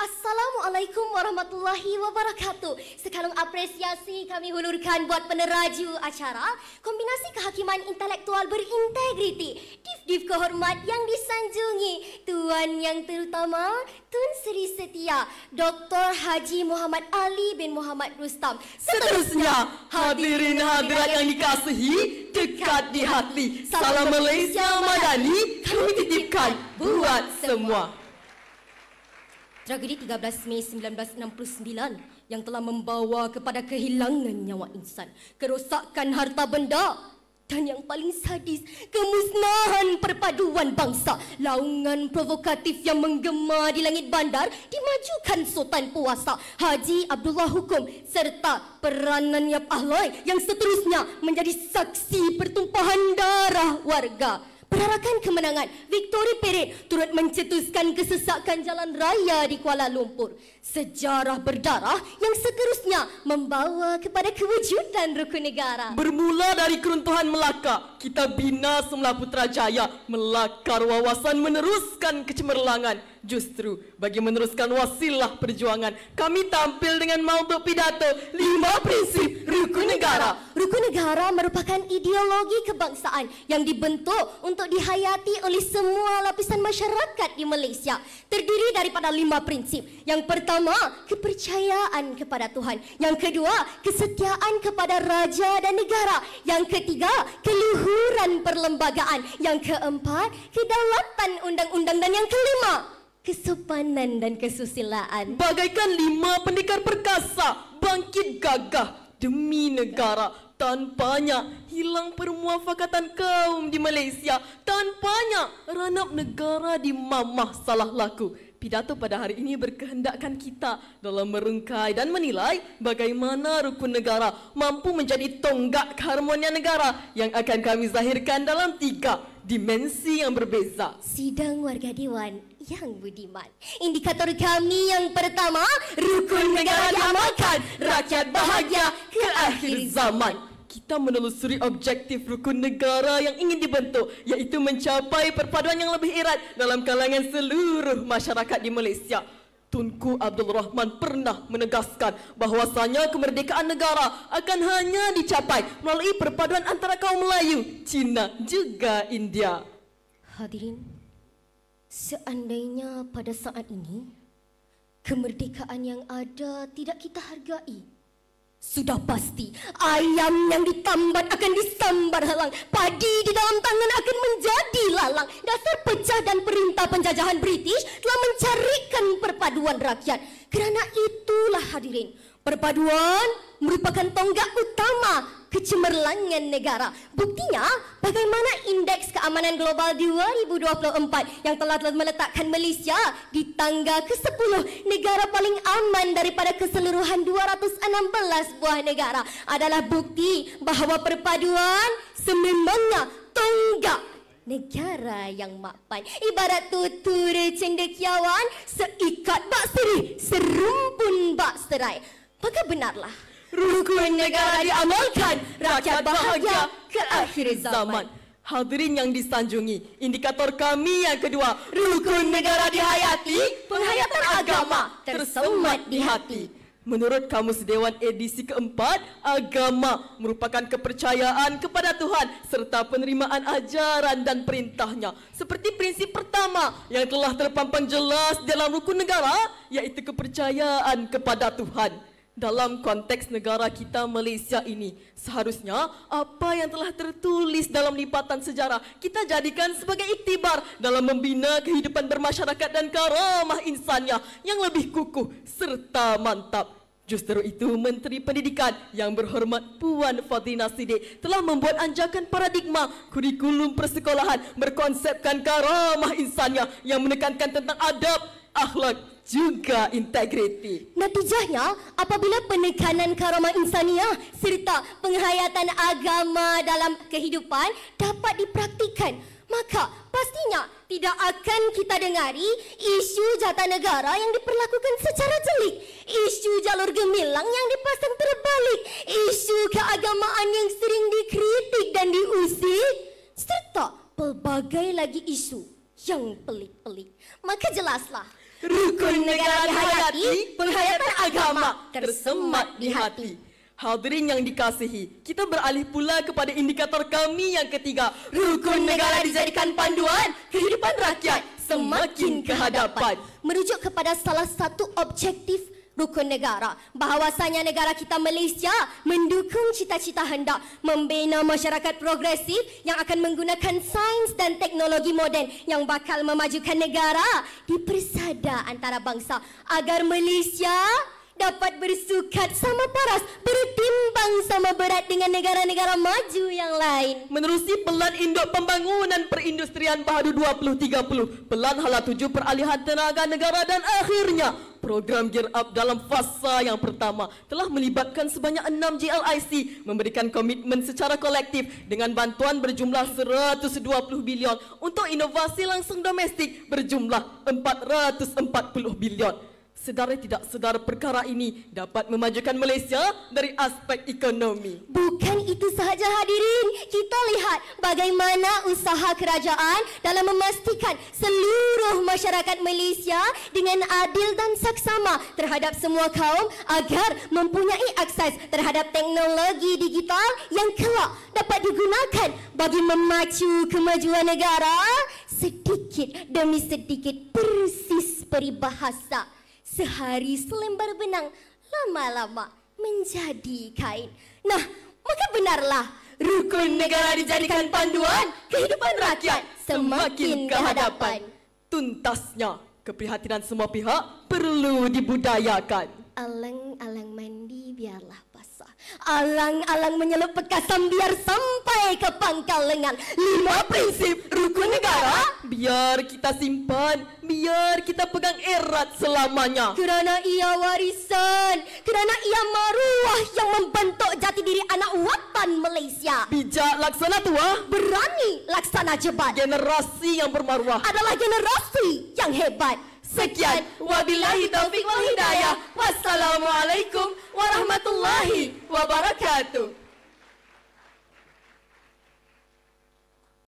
Assalamualaikum warahmatullahi wabarakatuh. Sekalung apresiasi kami hulurkan buat peneraju acara Kombinasi Kehakiman Intelektual Berintegriti. Div-div kehormat yang disanjungi Tuan yang terutama Tun Seri Setia Dr. Haji Muhammad Ali bin Muhammad Rustam. Seterusnya hadirin hadirat yang dikasihi dekat di hati, salam Malaysia Madani kami titipkan buat semua. Tragedi 13 Mei 1969 yang telah membawa kepada kehilangan nyawa insan, kerosakan harta benda dan yang paling sadis, kemusnahan perpaduan bangsa. Laungan provokatif yang menggema di langit bandar dimajukan Sultan Puasa Haji Abdullah Hukum serta peranan Yap Ahloi yang seterusnya menjadi saksi pertumpahan darah warga. Perarakan kemenangan, Victory Parade turut mencetuskan kesesakan jalan raya di Kuala Lumpur. Sejarah berdarah yang seterusnya membawa kepada kewujudan rukun negara. Bermula dari keruntuhan Melaka, kita bina semula Putrajaya. Melakar wawasan meneruskan kecemerlangan. Justru bagi meneruskan wasilah perjuangan, kami tampil dengan mautuk pidato 5 prinsip rukun negara. Rukun negara merupakan ideologi kebangsaan yang dibentuk untuk dihayati oleh semua lapisan masyarakat di Malaysia. Terdiri daripada 5 prinsip. Yang pertama, kepercayaan kepada Tuhan. Yang kedua, kesetiaan kepada raja dan negara. Yang ketiga, keluhuran perlembagaan. Yang keempat, kedaulatan undang-undang. Dan yang kelima, kesopanan dan kesusilaan. Bagaikan 5 pendekar perkasa, bangkit gagah demi negara. Tanpanya hilang permuafakatan kaum di Malaysia. Tanpanya ranap negara dimamah salah laku. Pidato pada hari ini berkehendakkan kita dalam merungkai dan menilai bagaimana rukun negara mampu menjadi tonggak keharmonian negara yang akan kami zahirkan dalam 3 dimensi yang berbeza. Sidang warga Dewan yang budiman. Indikator kami yang pertama, rukun negara diamalkan, rakyat bahagia ke akhir zaman. Kita menelusuri objektif rukun negara yang ingin dibentuk, iaitu mencapai perpaduan yang lebih erat dalam kalangan seluruh masyarakat di Malaysia. Tunku Abdul Rahman pernah menegaskan bahawasanya kemerdekaan negara akan hanya dicapai melalui perpaduan antara kaum Melayu, Cina juga India. Hadirin, seandainya pada saat ini kemerdekaan yang ada tidak kita hargai, sudah pasti ayam yang ditambat akan disambar halang, padi di dalam tangan akan menjadi lalang. Dasar pecah dan perintah penjajahan British telah mencarikan perpaduan rakyat. Kerana itulah hadirin, perpaduan merupakan tonggak utama kecemerlangan negara. Buktinya, bagaimana Indeks Keamanan Global 2024 yang telah meletakkan Malaysia di tangga ke-10 negara paling aman daripada keseluruhan 216 buah negara adalah bukti bahawa perpaduan sememangnya tonggak negara yang mapan. Ibarat tutur cendekiawan, seikat bak seri, serumpun bak serai. Maka benarlah, rukun negara diamalkan, rakyat bahagia ke akhir zaman. Hadirin yang disanjungi, indikator kami yang kedua, rukun negara dihayati, penghayatan agama tersemat di hati. Menurut Kamus Dewan edisi keempat, agama merupakan kepercayaan kepada Tuhan serta penerimaan ajaran dan perintahnya. Seperti prinsip pertama yang telah terpampang jelas dalam rukun negara, iaitu kepercayaan kepada Tuhan. Dalam konteks negara kita Malaysia ini, seharusnya apa yang telah tertulis dalam lipatan sejarah kita jadikan sebagai iktibar dalam membina kehidupan bermasyarakat dan karamah insannya yang lebih kukuh serta mantap. Justru itu, Menteri Pendidikan yang berhormat Puan Fadhina Siddiq telah membuat anjakan paradigma kurikulum persekolahan berkonsepkan karamah insannya yang menekankan tentang adab, akhlak juga integriti. Natijahnya, apabila penekanan karamah insaniah serta penghayatan agama dalam kehidupan dapat dipraktikkan, maka pastinya tidak akan kita dengari isu jatah negara yang diperlakukan secara jelik, isu jalur gemilang yang dipasang terbalik, isu keagamaan yang sering dikritik dan diusik, serta pelbagai lagi isu yang pelik-pelik. Maka jelaslah, Rukun negara dihayati, penghayatan agama tersemat di hati. Hadirin yang dikasihi, kita beralih pula kepada indikator kami yang ketiga. Rukun negara dijadikan panduan, kehidupan rakyat semakin ke hadapan. Merujuk kepada salah satu objektif rukun negara, bahawasanya negara kita Malaysia mendukung cita-cita hendak membina masyarakat progresif yang akan menggunakan sains dan teknologi moden yang bakal memajukan negara di persada antara bangsa agar Malaysia dapat bersukat sama paras, bertimbang sama berat dengan negara-negara maju yang lain. Menerusi Pelan Induk Pembangunan Perindustrian Bahadu 2030, Pelan Hala 7 Peralihan Tenaga Negara dan akhirnya program Gear Up dalam fasa yang pertama telah melibatkan sebanyak 6 GLIC memberikan komitmen secara kolektif dengan bantuan berjumlah 120 bilion untuk inovasi langsung domestik berjumlah 440 bilion. Sedara tidak sedar perkara ini dapat memajukan Malaysia dari aspek ekonomi. Bukan itu sahaja hadirin, kita lihat bagaimana usaha kerajaan dalam memastikan seluruh masyarakat Malaysia dengan adil dan saksama terhadap semua kaum agar mempunyai akses terhadap teknologi digital yang kelak dapat digunakan bagi memacu kemajuan negara sedikit demi sedikit, persis peribahasa. Sehari selembar benang, lama-lama menjadi kain. Nah, maka benarlah rukun negara dijadikan panduan, kehidupan rakyat semakin ke hadapan. Tuntasnya, keprihatinan semua pihak perlu dibudayakan. Alang-alang mandi biarlah basah, alang-alang menyelup pekasam biar sampai ke pangkal lengan. 5 prinsip rukun negara biar kita simpan, biar kita pegang erat selamanya. Kerana ia warisan, kerana ia maruah yang membentuk jati diri anak watan Malaysia. Bijak laksana tua, berani laksana jebat. Generasi yang bermaruah adalah generasi yang hebat. Sekian, wabillahi taufiq wal hidayah. Wassalamualaikum warahmatullahi wabarakatuh.